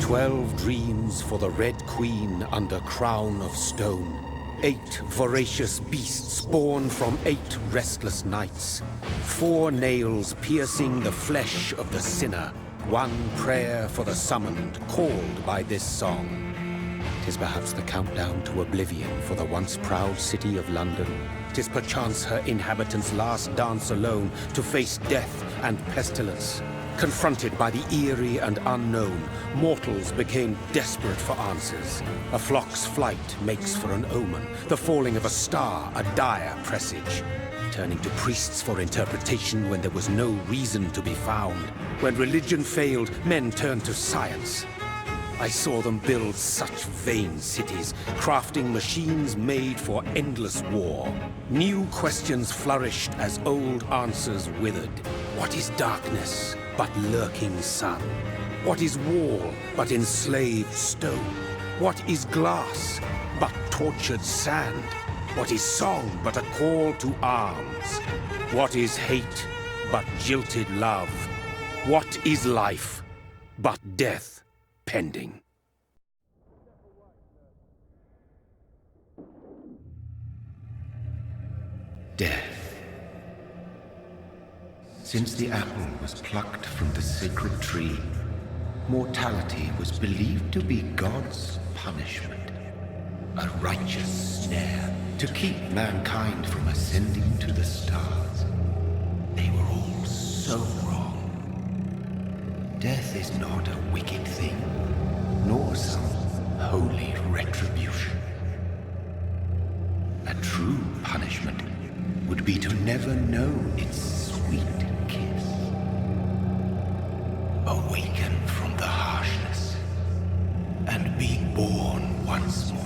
12 dreams for the Red Queen under crown of stone. 8 voracious beasts born from 8 restless nights. 4 nails piercing the flesh of the sinner. 1 prayer for the summoned, called by this song. 'Tis perhaps the countdown to oblivion for the once proud city of London. 'Tis perchance her inhabitants' last dance alone to face death and pestilence. Confronted by the eerie and unknown, mortals became desperate for answers. A flock's flight makes for an omen, the falling of a star a dire presage. Turning to priests for interpretation when there was no reason to be found. When religion failed, men turned to science. I saw them build such vain cities, crafting machines made for endless war. New questions flourished as old answers withered. What is darkness but lurking sun? What is wall but enslaved stone? What is glass but tortured sand? What is song but a call to arms? What is hate but jilted love? What is life but death pending? Death. Since the apple was plucked from the sacred tree, mortality was believed to be God's punishment, a righteous snare to keep mankind from ascending to the stars. They were all so wrong. Death is not a wicked thing, nor some holy retribution. A true punishment would be to never know its sweet kiss. Awaken from the harshness and be born once more.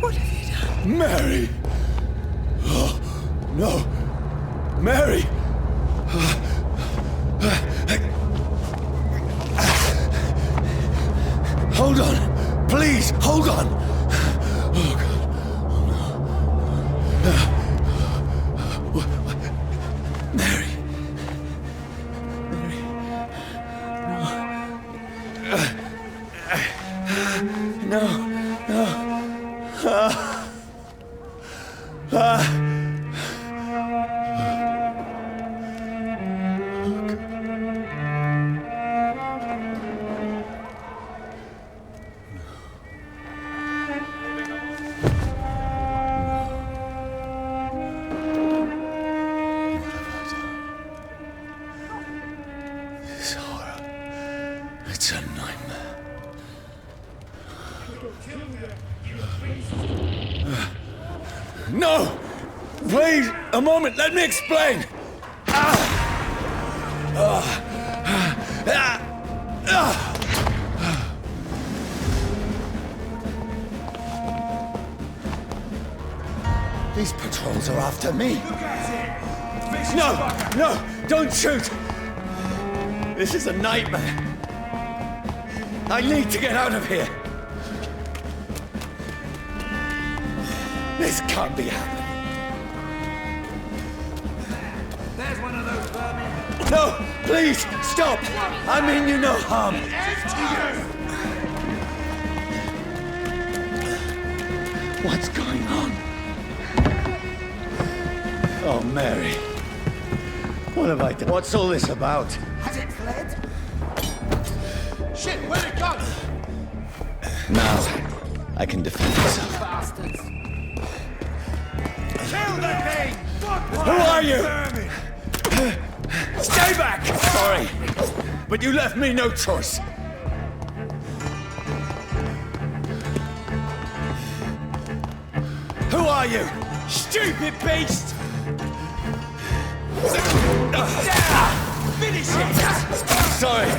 What have you done? Mary! Oh, no! Mary! Hold on! Please, hold on! Oh, God. Oh, no. Mary. Mary. No. No. This horror. It's a nightmare. No! Please, a moment, let me explain! These patrols are after me. No! No! Don't shoot! This is a nightmare. I need to get out of here. This can't be happening. There's one of those vermin. No! Please! Stop! I mean you no harm. What's going on? Oh, Mary. What have I done? What's all this about? Has it fled? Shit, where'd it go? Now, I can defend myself. Bastards. Kill the thing! Who are you? Stay back! Sorry, but you left me no choice. Who are you? Stupid beast! Finish it! Sorry.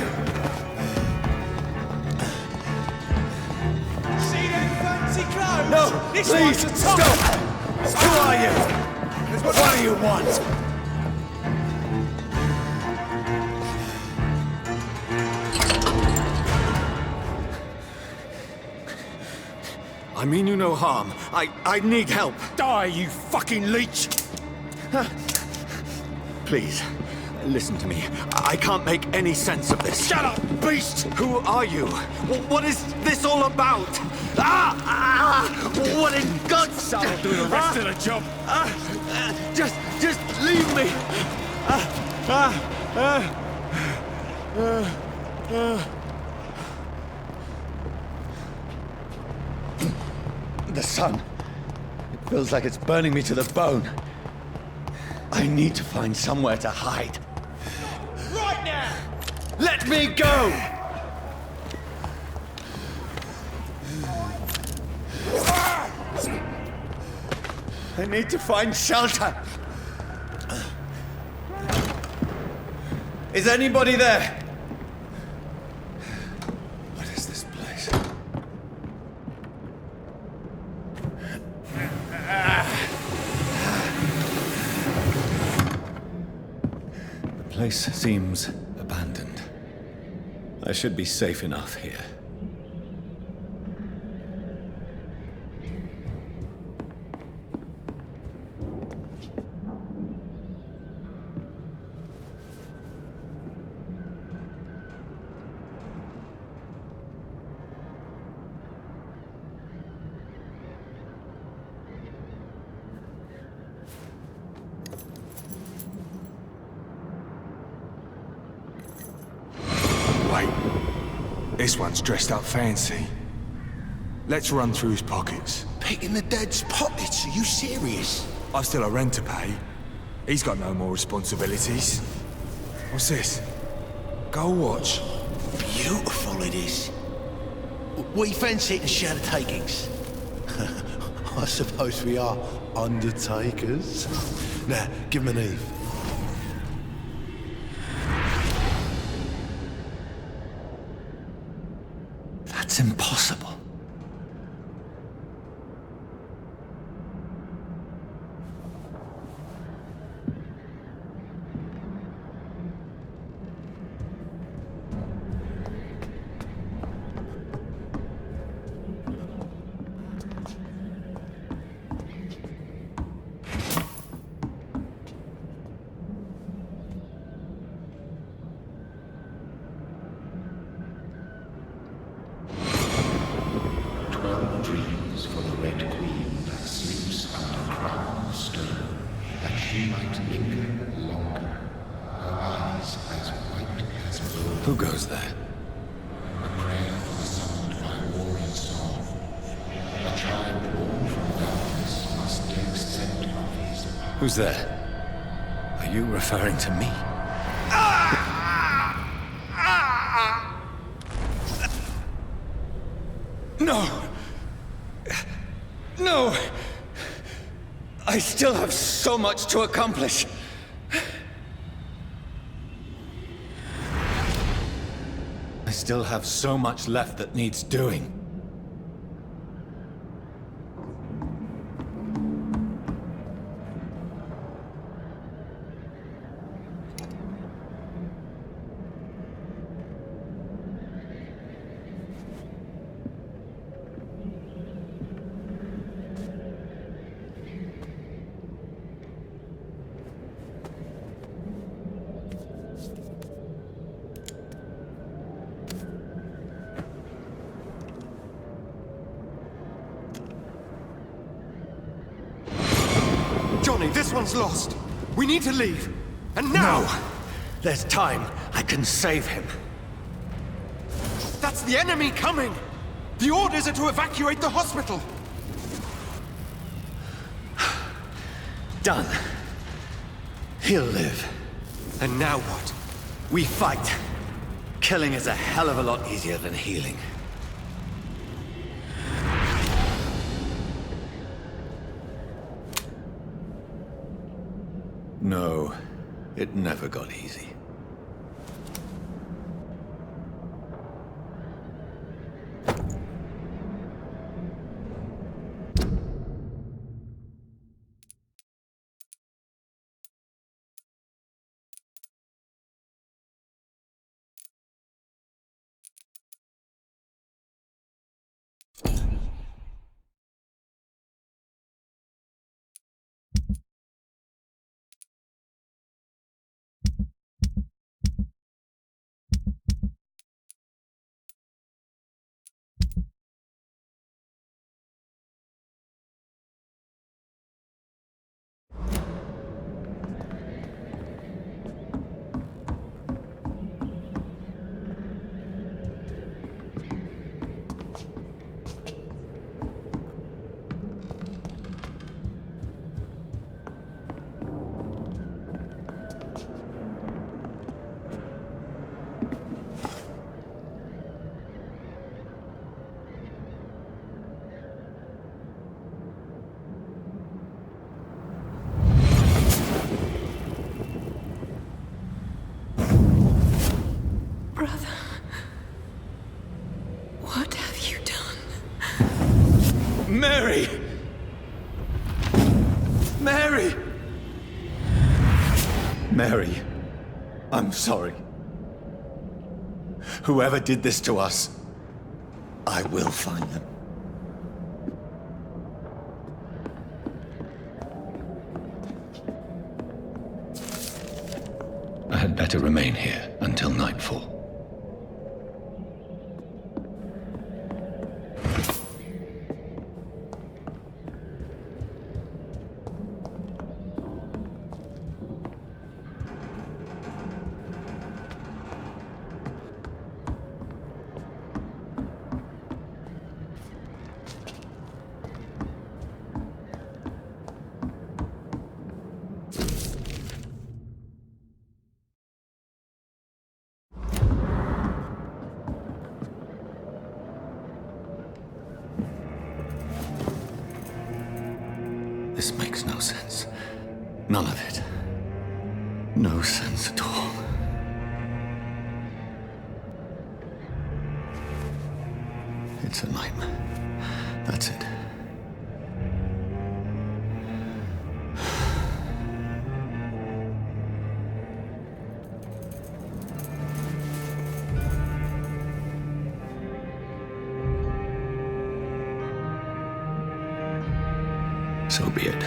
See them fancy clothes? No, This please, one's a top. stop! Who are you? What do you want? I mean you no harm. I need help. Die, you fucking leech! Please, listen to me. I can't make any sense of this. Shut up, beast! Who are you? What is this all about? What in God's name? I'll do the rest of the job. Just leave me. The sun. It feels like it's burning me to the bone. I need to find somewhere to hide. Right now! Let me go! I need to find shelter. Is anybody there? What is this place? The place seems abandoned. I should be safe enough here. This one's dressed up fancy. Let's run through his pockets. Picking the dead's pockets? Are you serious? I've still a rent to pay. He's got no more responsibilities. What's this? Gold watch. Beautiful it is. We fancy it and share the takings. I suppose we are undertakers. Now, give him an Eve. That's impossible. she might linger longer, her eyes as white as gold. Who goes there? A prayer summoned by war and song. A child born from darkness must take scent of his power. Who's there? Are you referring to me? No! No! I still have so much to accomplish. I still have so much left that needs doing. Johnny, this one's lost. We need to leave. And now! No! There's time. I can save him. That's the enemy coming! The orders are to evacuate the hospital! Done. He'll live. And now what? We fight. Killing is a hell of a lot easier than healing. No, it never got easy. Brother, what have you done? Mary! Mary! Mary, I'm sorry. Whoever did this to us, I will find them. I had better remain here until nightfall. This makes no sense. None of it. No sense at all. It's a nightmare. That's it. So be it.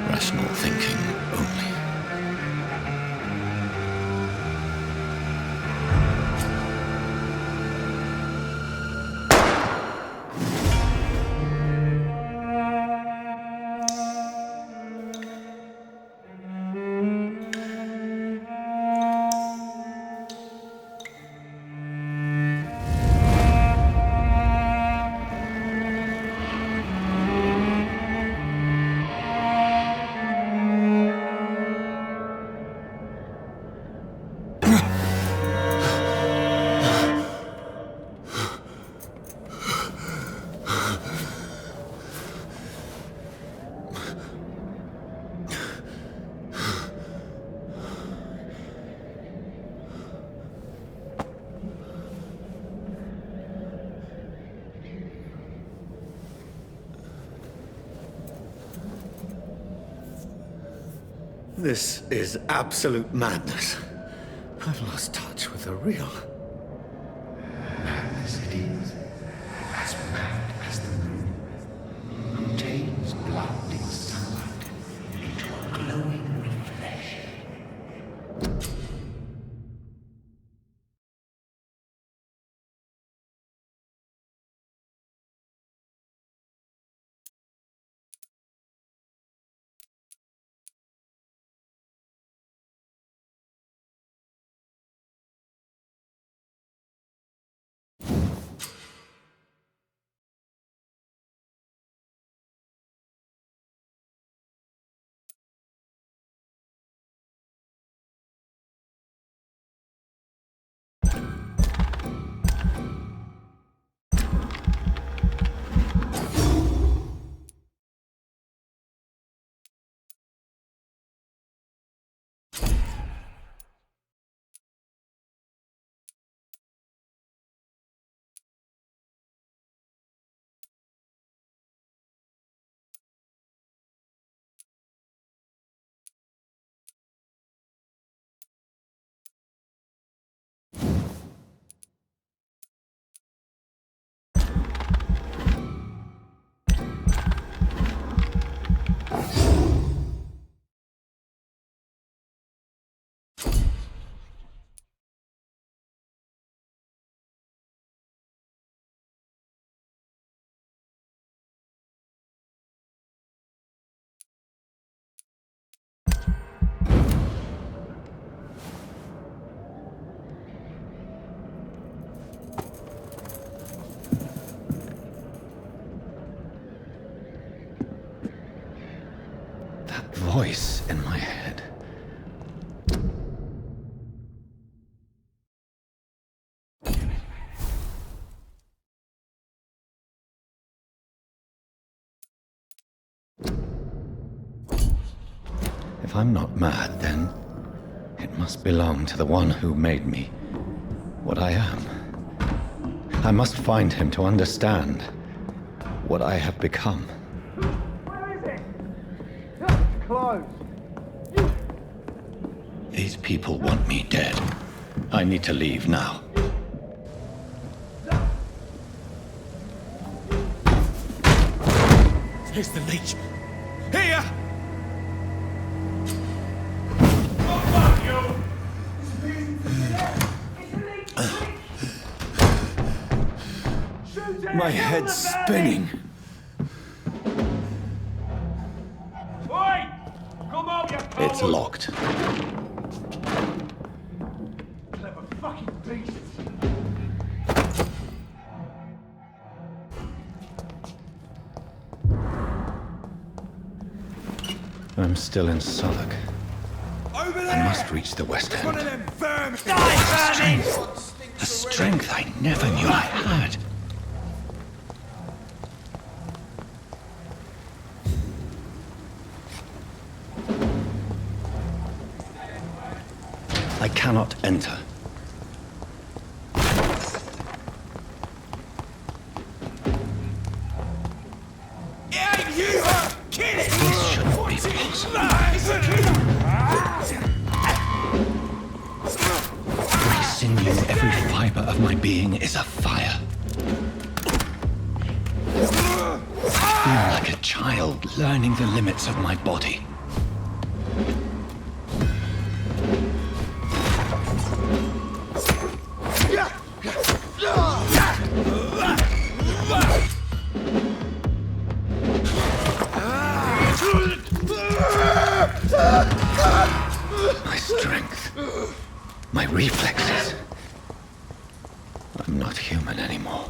Rational thinking only. This is absolute madness. I've lost touch with the real. Madness it is. As mad as the moon. Who takes blinding sunlight into a glowing reflection. Voice in my head. If I'm not mad, then it must belong to the one who made me what I am. I must find him to understand what I have become. These people want me dead. I need to leave now. Here's the leech. Here! My head's spinning. It's locked. I'm still in Southwark. I must reach the West End. A strength I never knew I had. I cannot enter. This shouldn't be possible. Every sinew, every fiber of my being is afire. I feel like a child learning the limits of my body. My strength, my reflexes. I'm not human anymore.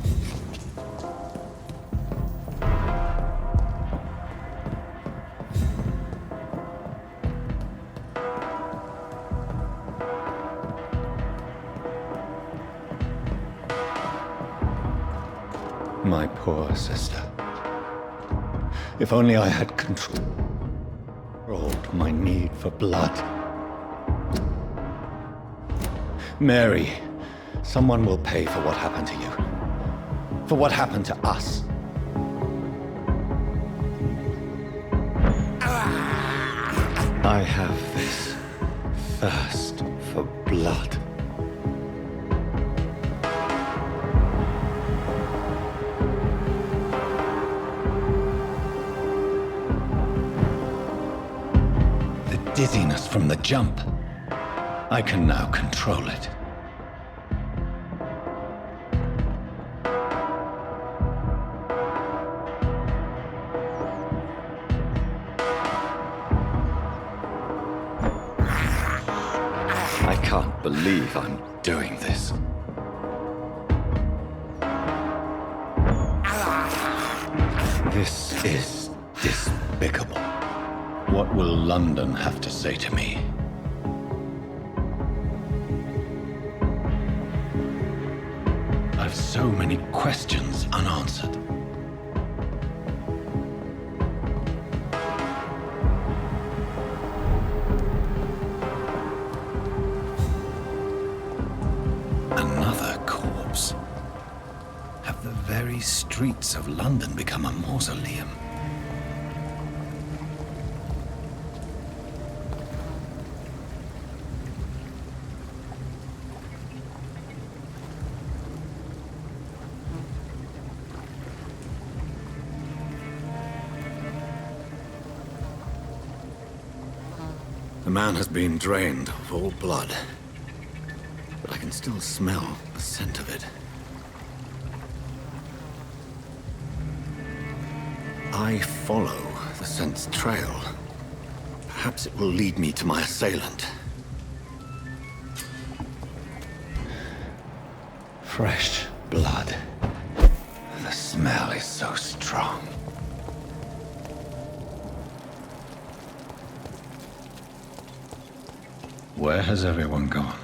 My poor sister. If only I had controlled my need for blood. Mary, someone will pay for what happened to you. For what happened to us. I have this thirst for blood. The dizziness from the jump. I can now control it. I can't believe I'm doing this. This is despicable. What will London have to say to me? I've so many questions unanswered. Another corpse. Have the very streets of London become a mausoleum? The man has been drained of all blood, but I can still smell the scent of it. I follow the scent's trail. Perhaps it will lead me to my assailant. Fresh blood. The smell is so strong. Where has everyone gone?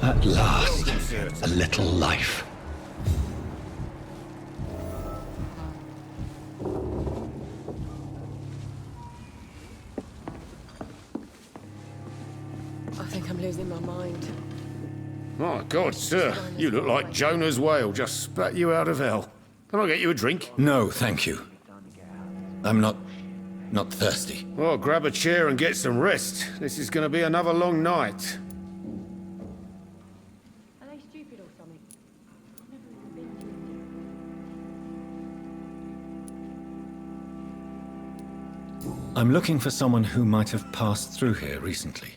At last, a little life. I think I'm losing my mind. My God, sir, you look like Jonah's whale just spat you out of hell. Can I get you a drink? No, thank you. I'm not not thirsty. Well, grab a chair and get some rest. This is going to be another long night. Are they stupid or something? I'm looking for someone who might have passed through here recently.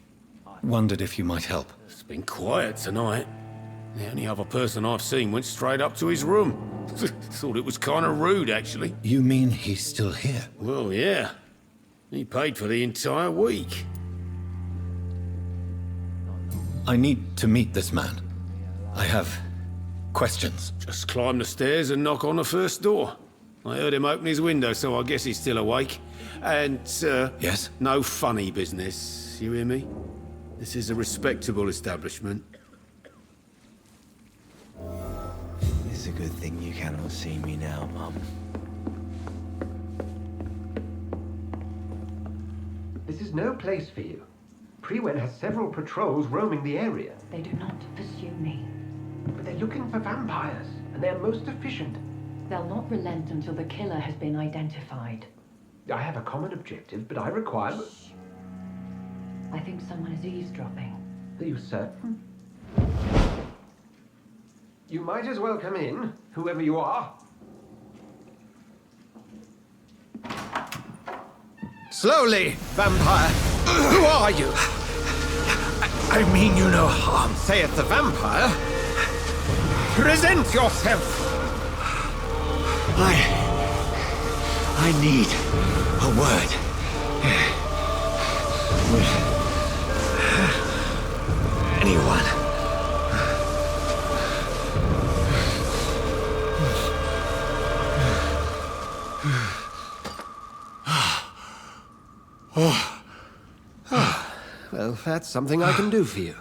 Wondered if you might help. It's been quiet tonight. The only other person I've seen went straight up to his room. Thought it was kind of rude, actually. You mean he's still here? Well, yeah. He paid for the entire week. I need to meet this man. I have questions. Just climb the stairs and knock on the first door. I heard him open his window, so I guess he's still awake. And, Yes? no funny business. You hear me? This is a respectable establishment. It's a good thing you cannot see me now, Mum. This is no place for you. Prewen has several patrols roaming the area. They do not pursue me. But they're looking for vampires, and they're most efficient. They'll not relent until the killer has been identified. I have a common objective, but I require... I think someone is eavesdropping. Are you certain? You might as well come in, whoever you are. Slowly, vampire! Who are you? I mean you no harm. Saith the vampire. Present yourself! I need a word. With anyone. Well, that's something I can do for you.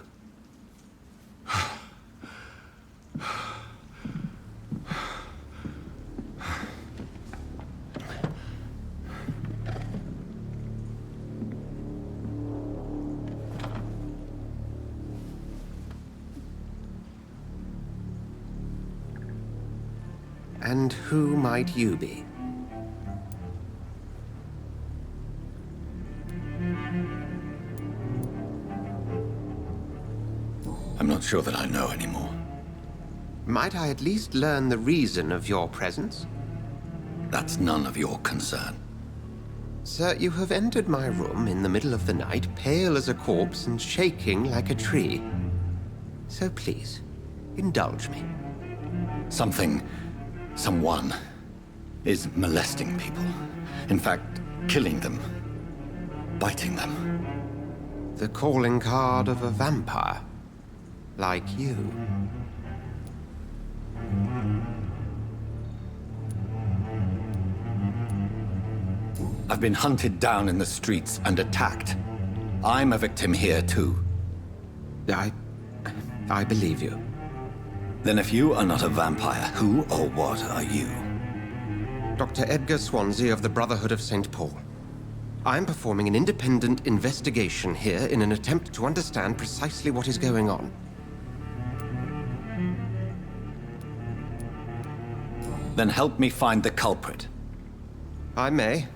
And who might you be? I'm not sure that I know anymore. Might I at least learn the reason of your presence? That's none of your concern. Sir, you have entered my room in the middle of the night, pale as a corpse and shaking like a tree. So please, indulge me. Someone is molesting people. In fact, killing them. Biting them. The calling card of a vampire. Like you. I've been hunted down in the streets and attacked. I'm a victim here, too. I believe you. Then if you are not a vampire, who or what are you? Dr. Edgar Swansea of the Brotherhood of St. Paul. I'm performing an independent investigation here in an attempt to understand precisely what is going on. Then help me find the culprit. I may,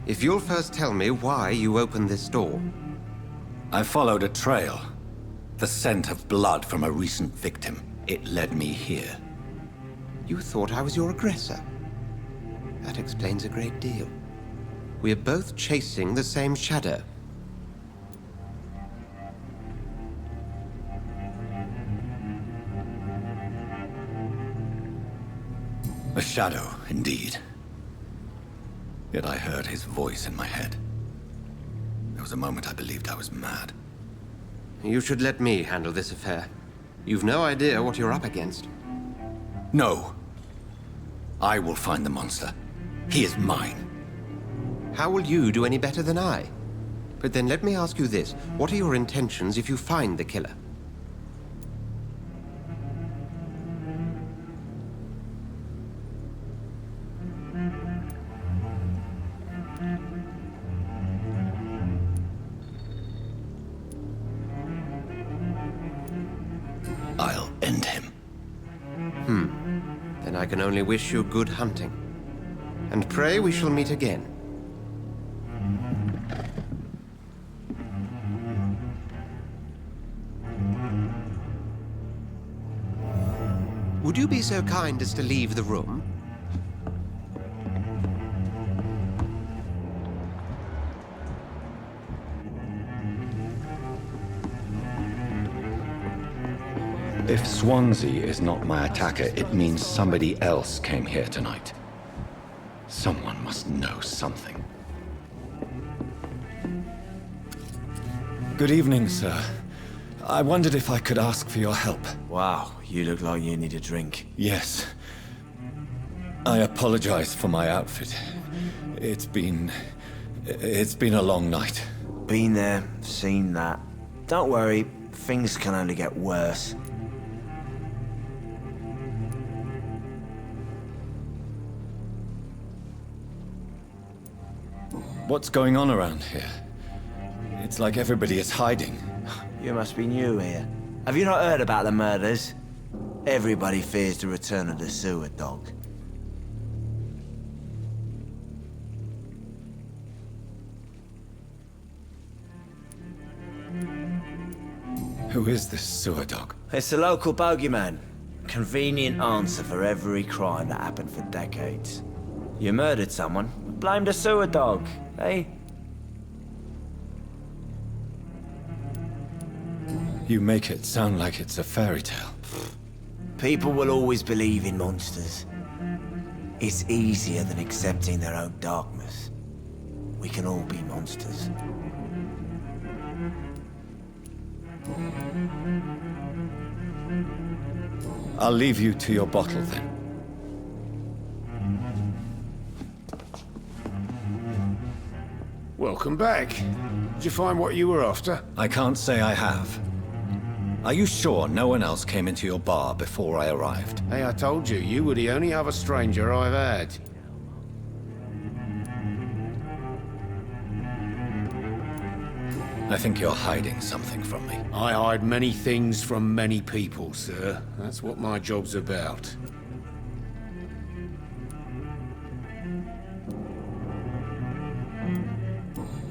if you'll first tell me why you opened this door. I followed a trail. The scent of blood from a recent victim. It led me here. You thought I was your aggressor. That explains a great deal. We're both chasing the same shadow. A shadow, indeed. Yet I heard his voice in my head. There was a moment I believed I was mad. You should let me handle this affair. You've no idea what you're up against. No. I will find the monster. He is mine. How will you do any better than I? But then let me ask you this. What are your intentions if you find the killer? I'll end him. Then I can only wish you good hunting. And pray we shall meet again. Would you be so kind as to leave the room? If Swansea is not my attacker, it means somebody else came here tonight. Someone must know something. Good evening, sir. I wondered if I could ask for your help. Wow, you look like you need a drink. Yes. I apologize for my outfit. It's been a long night. Been there, seen that. Don't worry, things can only get worse. What's going on around here? It's like everybody is hiding. You must be new here. Have you not heard about the murders? Everybody fears the return of the sewer dog. Who is this sewer dog? It's the local bogeyman. Convenient answer for every crime that happened for decades. You murdered someone, blame the sewer dog, eh? You make it sound like it's a fairy tale. People will always believe in monsters. It's easier than accepting their own darkness. We can all be monsters. I'll leave you to your bottle then. Welcome back. Did you find what you were after? I can't say I have. Are you sure no one else came into your bar before I arrived? Hey, I told you, you were the only other stranger I've had. I think you're hiding something from me. I hide many things from many people, sir. That's what my job's about.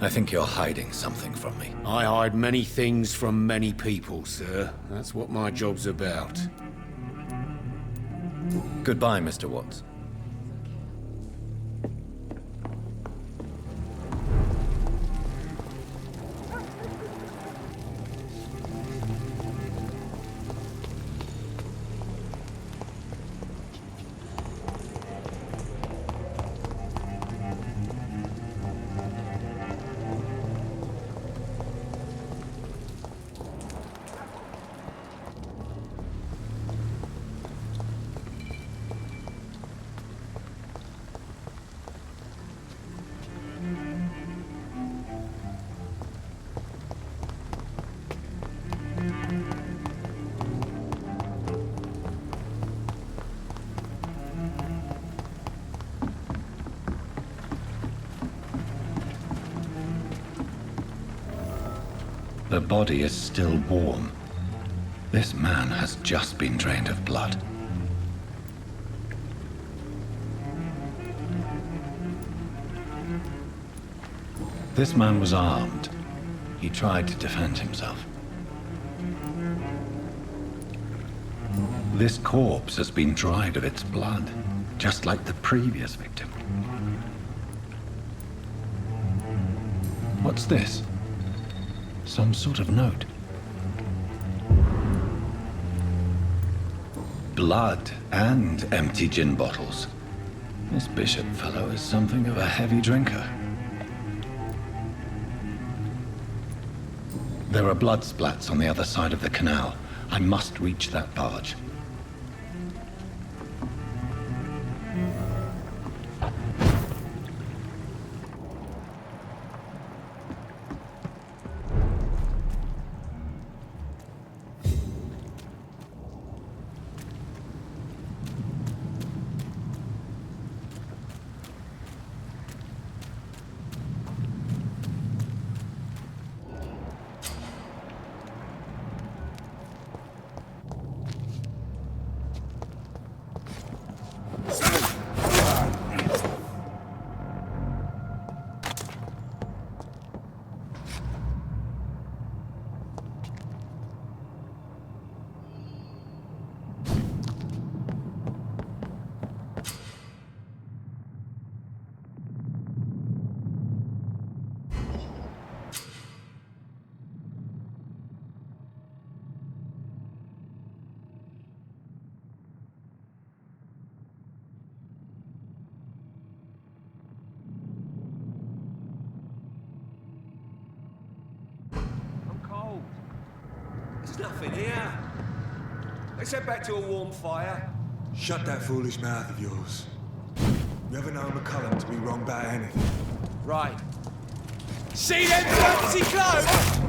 I think you're hiding something from me. I hide many things from many people, sir. That's what my job's about. Goodbye, Mr. Watts. The body is still warm. This man has just been drained of blood. This man was armed. He tried to defend himself. This corpse has been dried of its blood, just like the previous victim. What's this? Some sort of note. Blood and empty gin bottles. This bishop fellow is something of a heavy drinker. There are blood splats on the other side of the canal. I must reach that barge. nothing here. Let's head back to a warm fire. Shut that foolish mouth of yours. You ever known McCullum to be wrong about anything? Right. See them fancy clothes?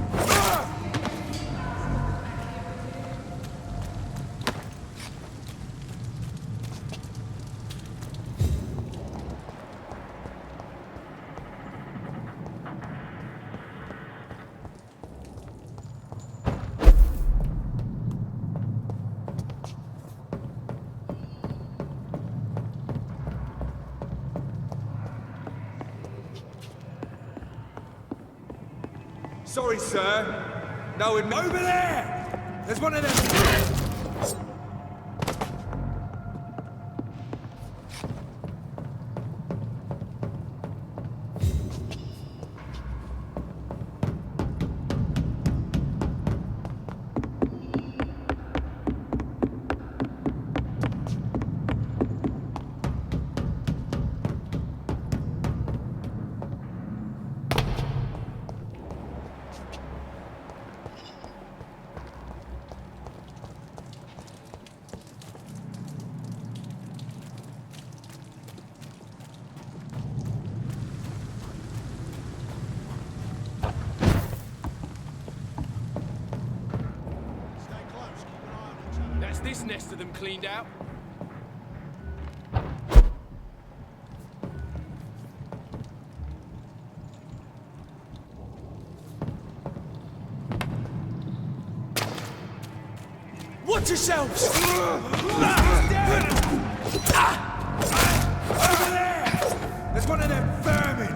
Sorry, sir. No, over there! There's one of them. That's this nest of them cleaned out. Watch yourselves! Over there! There's one of them vermin!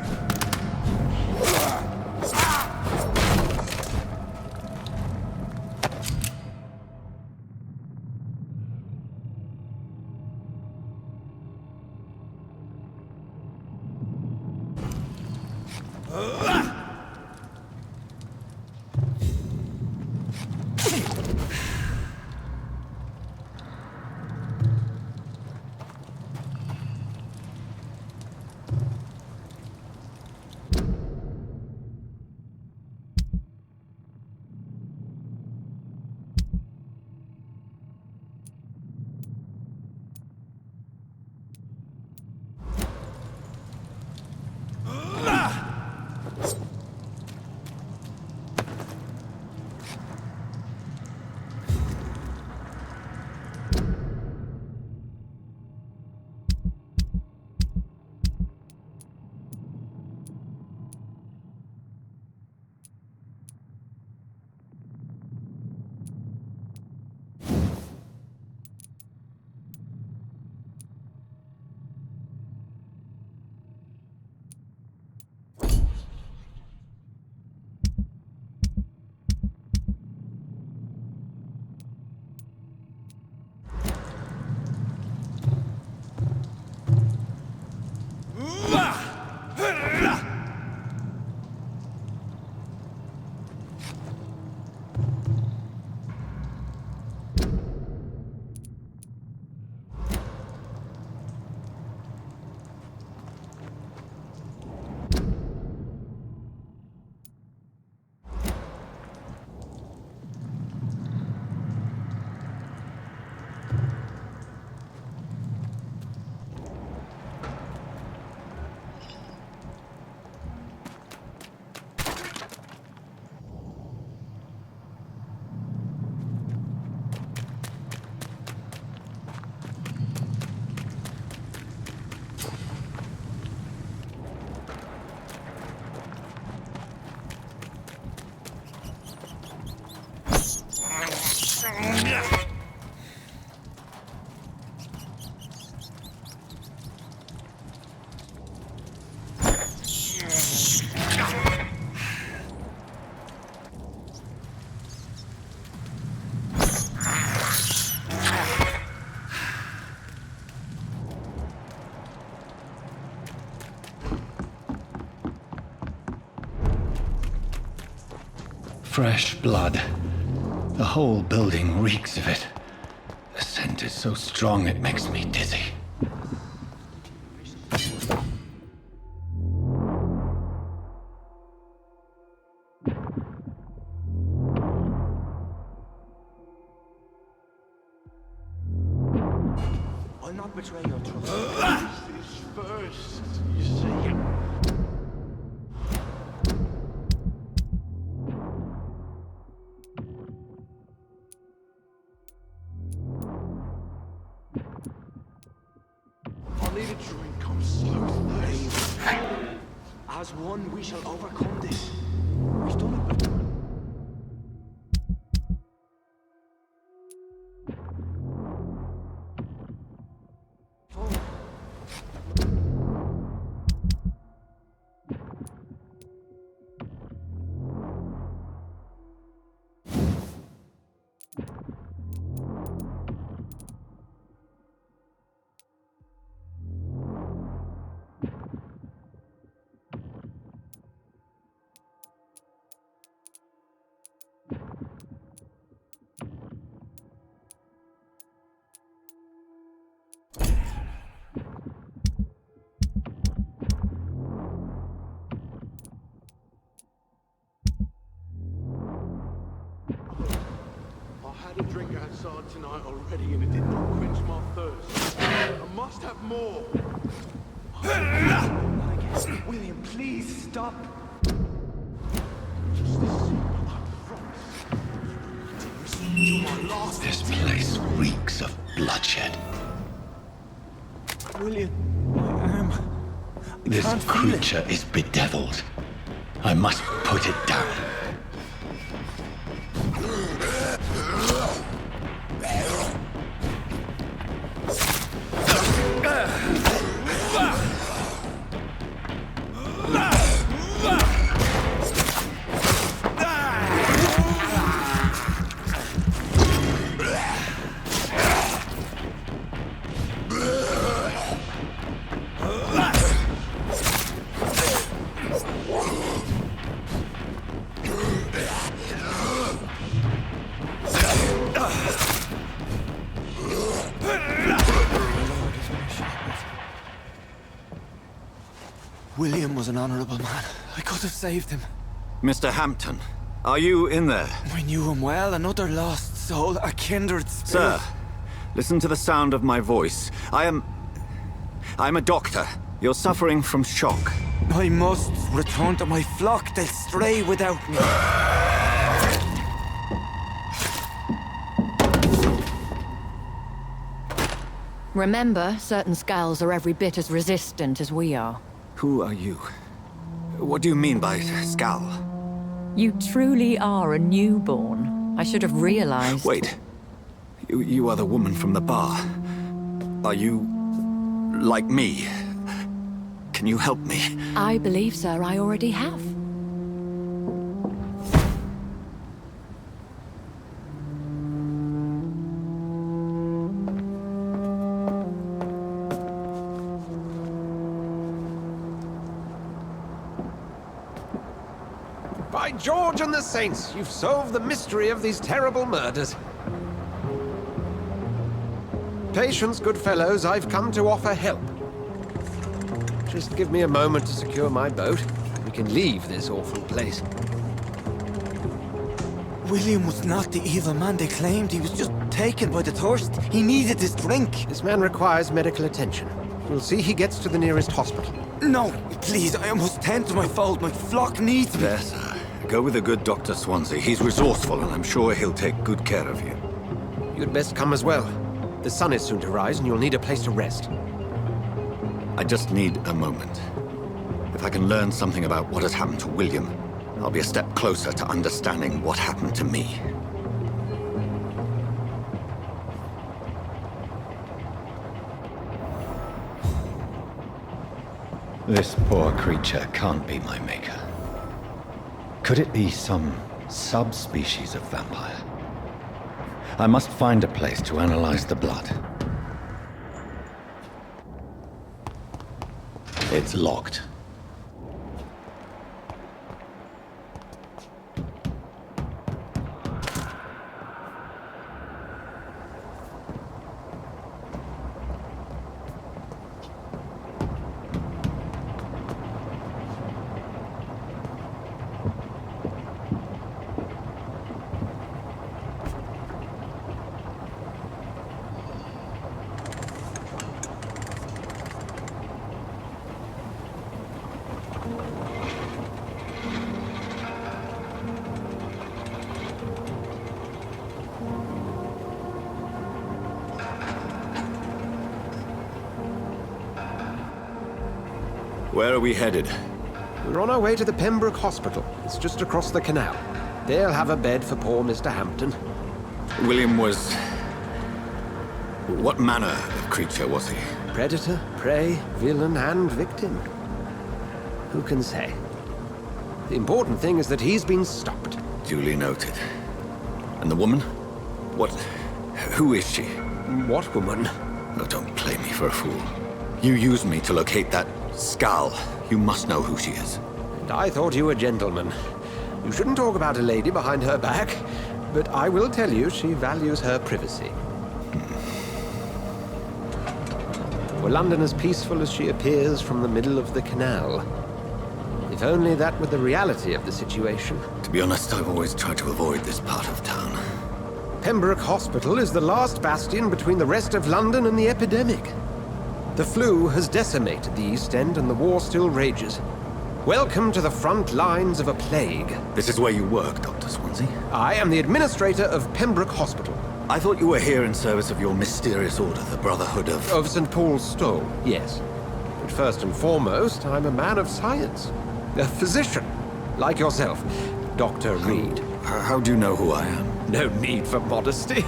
Fresh blood. The whole building reeks of it. The scent is so strong it makes me dizzy. cannot betray your trust. This first, you see. I'll need a drink. I'm so thirsty. As one, we shall overcome this. We've done it before. I had a drink outside tonight already and it did not quench my thirst. I must have more. William, please stop. Just this simple, I promise. This place reeks of bloodshed. William, my arm. This creature is bedeviled. I must put it down. William was an honorable man. I could have saved him. Mr. Hampton, are you in there? I knew him well, another lost soul, a kindred spirit. Sir, listen to the sound of my voice. I'm a doctor. You're suffering from shock. I must return to my flock. They'll stray without me. Remember, certain skulls are every bit as resistant as we are. Who are you? What do you mean by Skal? You truly are a newborn. I should have realized. Wait. You are the woman from the bar. Are you... like me? Can you help me? I believe, sir, I already have. By George and the Saints, you've solved the mystery of these terrible murders. Patience, good fellows, I've come to offer help. Just give me a moment to secure my boat. We can leave this awful place. William was not the evil man they claimed. He was just taken by the thirst. He needed his drink. This man requires medical attention. We'll see he gets to the nearest hospital. No, please, I must tend to my fold. My flock needs me. There, sir. Go with the good Dr. Swansea. He's resourceful, and I'm sure he'll take good care of you. You'd best come as well. The sun is soon to rise, and you'll need a place to rest. I just need a moment. If I can learn something about what has happened to William, I'll be a step closer to understanding what happened to me. This poor creature can't be my maker. Could it be some subspecies of vampire? I must find a place to analyze the blood. It's locked. Where are we headed? We're on our way to the Pembroke Hospital. It's just across the canal. They'll have a bed for poor Mr. Hampton. William was... What manner of creature was he? Predator, prey, villain, and victim. Who can say? The important thing is that he's been stopped. Duly noted. And the woman? What... who is she? What woman? Oh, don't play me for a fool. You used me to locate that skull. You must know who she is. And I thought you a gentleman. You shouldn't talk about a lady behind her back, but I will tell you she values her privacy. Were London as peaceful as she appears from the middle of the canal? If only that were the reality of the situation. To be honest, I've always tried to avoid this part of town. Pembroke Hospital is the last bastion between the rest of London and the epidemic. The flu has decimated the East End and the war still rages. Welcome to the front lines of a plague. This is where you work, Dr. Swansea? I am the administrator of Pembroke Hospital. I thought you were here in service of your mysterious order, the Brotherhood of... Of St. Paul's Stole, yes. But first and foremost, I'm a man of science. A physician, like yourself, Dr. Reed. How do you know who I am? No need for modesty.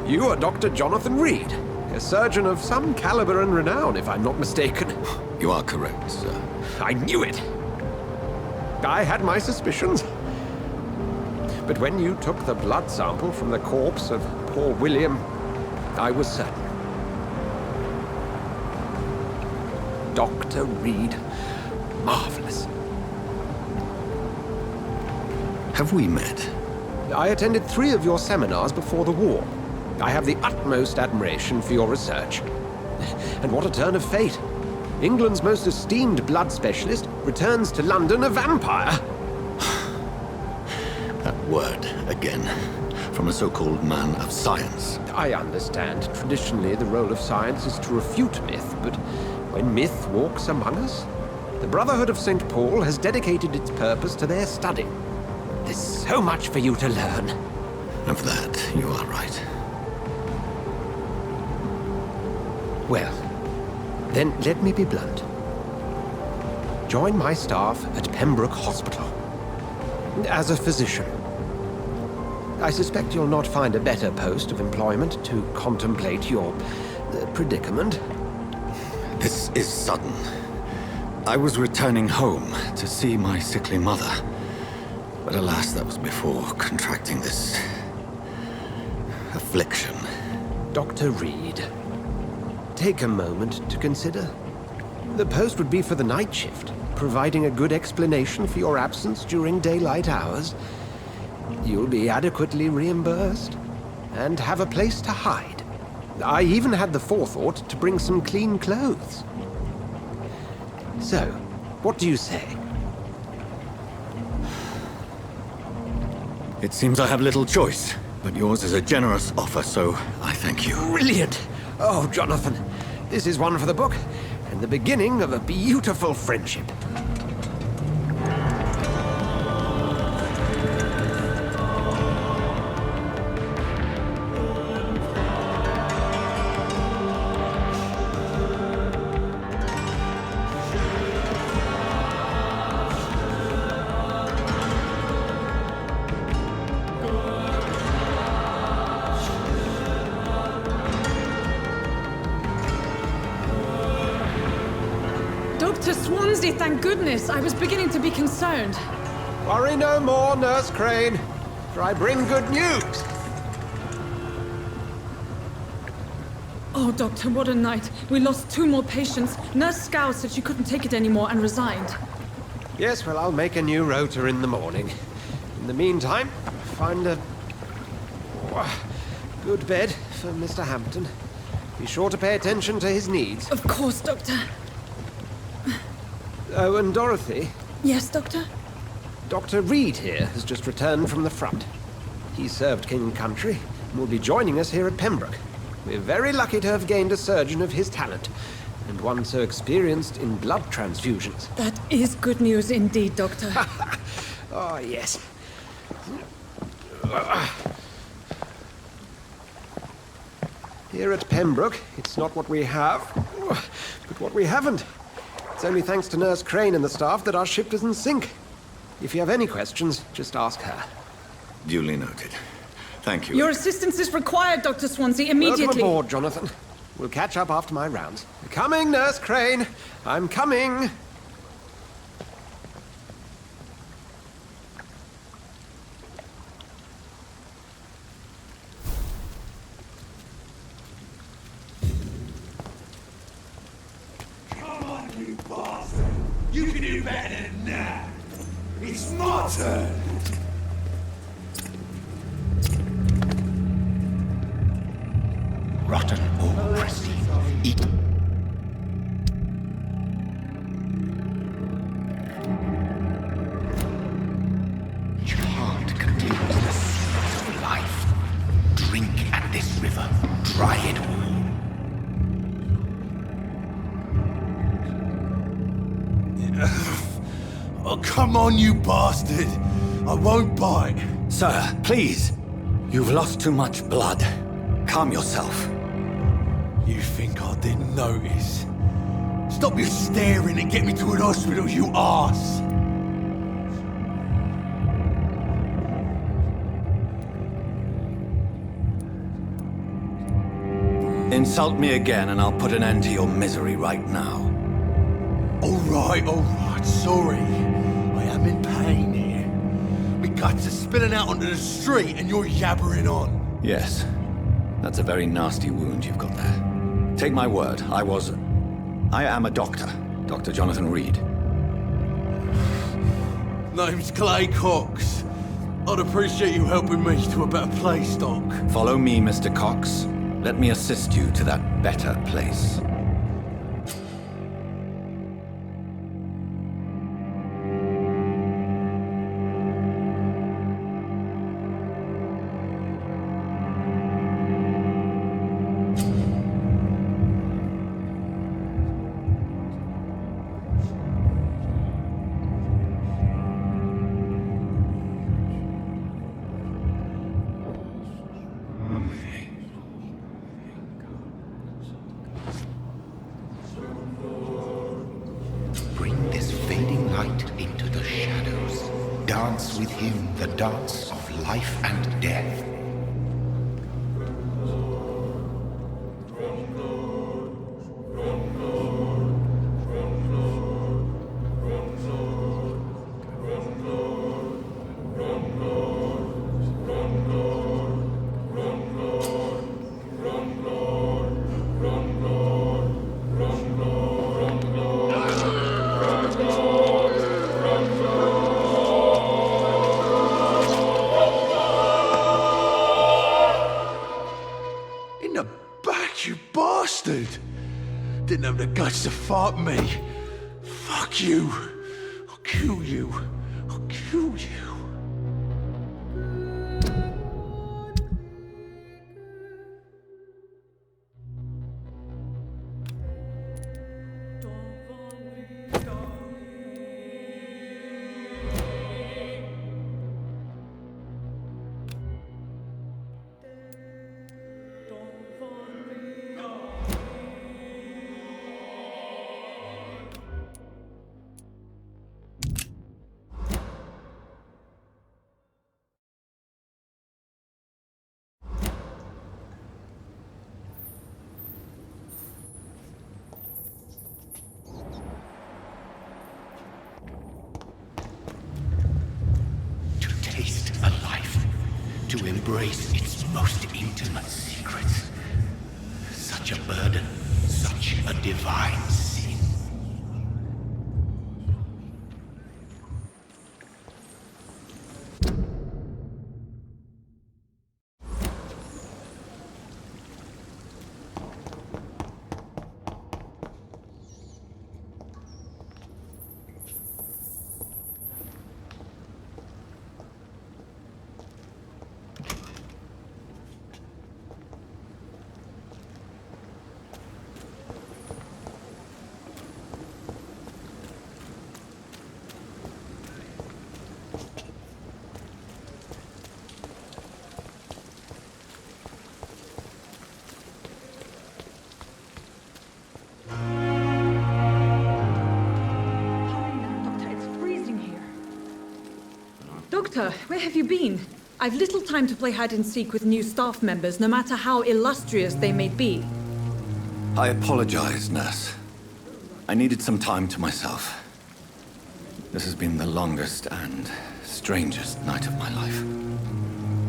You are Dr. Jonathan Reed, a surgeon of some caliber and renown, if I'm not mistaken. You are correct, sir. I knew it. I had my suspicions. But when you took the blood sample from the corpse of poor William, I was certain. Dr. Reed. Marvelous. Have we met? I attended 3 of your seminars before the war. I have the utmost admiration for your research. And what a turn of fate. England's most esteemed blood specialist returns to London a vampire. That word, again, from a so-called man of science. I understand. Traditionally, the role of science is to refute myth, but when myth walks among us, the Brotherhood of St. Paul has dedicated its purpose to their study. There's so much for you to learn. Of that, you are right. Well, then let me be blunt. Join my staff at Pembroke Hospital. As a physician. I suspect you'll not find a better post of employment to contemplate your predicament. This is sudden. I was returning home to see my sickly mother. But alas, that was before contracting this... affliction. Dr. Reed, take a moment to consider. The post would be for the night shift, providing a good explanation for your absence during daylight hours. You'll be adequately reimbursed, and have a place to hide. I even had the forethought to bring some clean clothes. So, what do you say? It seems I have little choice, but yours is a generous offer, so I thank you. Brilliant! Oh, Jonathan, this is one for the book, and the beginning of a beautiful friendship. Dr. Swansea, thank goodness. I was beginning to be concerned. Worry no more, Nurse Crane, for I bring good news. Oh, Doctor, what a night. We lost 2 more patients. Nurse Scow said she couldn't take it anymore and resigned. Yes, well, I'll make a new rota in the morning. In the meantime, find a good bed for Mr. Hampton. Be sure to pay attention to his needs. Of course, Doctor. Oh, and Dorothy? Yes, Doctor? Dr. Reed here has just returned from the front. He served King and Country and will be joining us here at Pembroke. We're very lucky to have gained a surgeon of his talent, and one so experienced in blood transfusions. That is good news indeed, Doctor. Oh, yes. Here at Pembroke, it's not what we have, but what we haven't. It's It's only thanks to Nurse Crane and the staff that our ship doesn't sink. If you have any questions, just ask her. Duly noted. Thank you. Your assistance is required, Dr. Swansea, immediately. Welcome aboard, Jonathan. We'll catch up after my rounds. Coming, Nurse Crane. I'm coming. Come on, you bastard! You can do better than that! It's my turn! Rotten or pristine, eat. Each heart contains the seeds of life. Drink at this river, dry it all. Oh, come on, you bastard! I won't bite! Sir, please. You've lost too much blood. Calm yourself. You think I didn't notice? Stop your staring and get me to an hospital, you arse! Insult me again and I'll put an end to your misery right now. Alright, sorry. I am in pain here. My guts are spilling out onto the street and you're yabbering on. Yes. That's a very nasty wound you've got there. Take my word, I am a doctor. Dr. Jonathan Reed. Name's Clay Cox. I'd appreciate you helping me to a better place, Doc. Follow me, Mr. Cox. Let me assist you to that better place. Bring this fading light into the shadows. Dance with him the dance of life and death. You bastard! Didn't have the guts to fight me. Fuck you. I'll kill you. I'll kill you. To embrace its most intimate secrets. Such a burden, such a divine sin. Doctor, where have you been? I've little time to play hide-and-seek with new staff members, no matter how illustrious they may be. I apologize, nurse. I needed some time to myself. This has been the longest and strangest night of my life.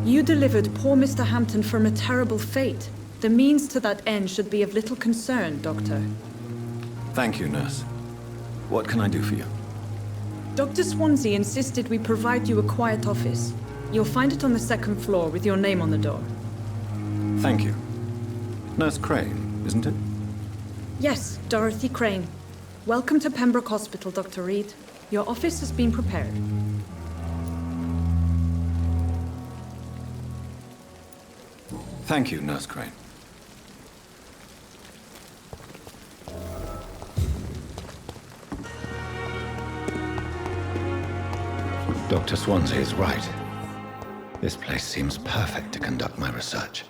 You delivered poor Mr. Hampton from a terrible fate. The means to that end should be of little concern, Doctor. Thank you, nurse. What can I do for you? Dr. Swansea insisted we provide you a quiet office. You'll find it on the second floor with your name on the door. Thank you. Nurse Crane, isn't it? Yes, Dorothy Crane. Welcome to Pembroke Hospital, Dr. Reed. Your office has been prepared. Thank you, Nurse Crane. Dr. Swansea is right. This place seems perfect to conduct my research.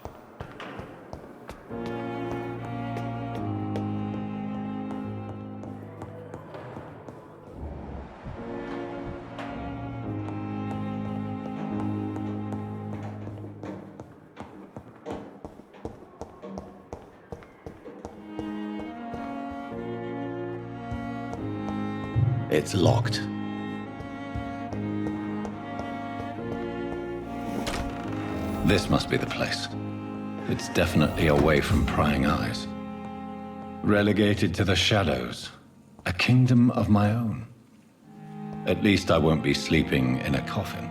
It's locked. This must be the place. It's definitely away from prying eyes. Relegated to the shadows. A kingdom of my own. At least I won't be sleeping in a coffin.